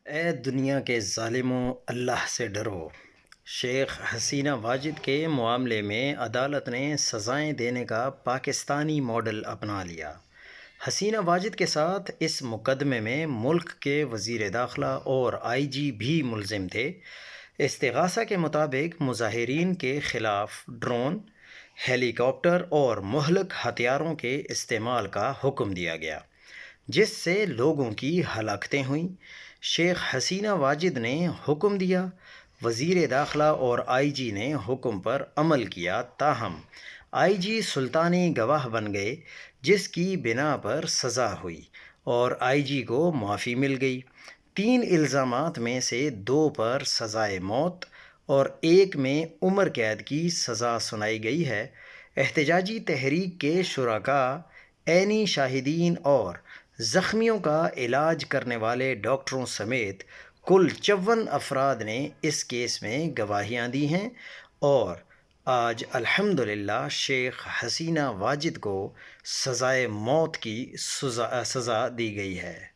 اے دنیا کے ظالموں، اللہ سے ڈرو۔ شیخ حسینہ واجد کے معاملے میں عدالت نے سزائیں دینے کا پاکستانی ماڈل اپنا لیا۔ حسینہ واجد کے ساتھ اس مقدمے میں ملک کے وزیر داخلہ اور آئی جی بھی ملزم تھے۔ استغاثہ کے مطابق مظاہرین کے خلاف ڈرون، ہیلی کاپٹر اور مہلک ہتھیاروں کے استعمال کا حکم دیا گیا، جس سے لوگوں کی ہلاکتیں ہوئیں۔ شیخ حسینہ واجد نے حکم دیا، وزیر داخلہ اور آئی جی نے حکم پر عمل کیا، تاہم آئی جی سلطانی گواہ بن گئے، جس کی بنا پر سزا ہوئی اور آئی جی کو معافی مل گئی۔ 3 الزامات میں سے 2 پر سزائے موت اور 1 میں عمر قید کی سزا سنائی گئی ہے۔ احتجاجی تحریک کے شرکاء، عینی شاہدین اور زخمیوں کا علاج کرنے والے ڈاکٹروں سمیت کل 54 افراد نے اس کیس میں گواہیاں دی ہیں اور آج الحمدللہ شیخ حسینہ واجد کو سزائے موت کی سزا دی گئی ہے۔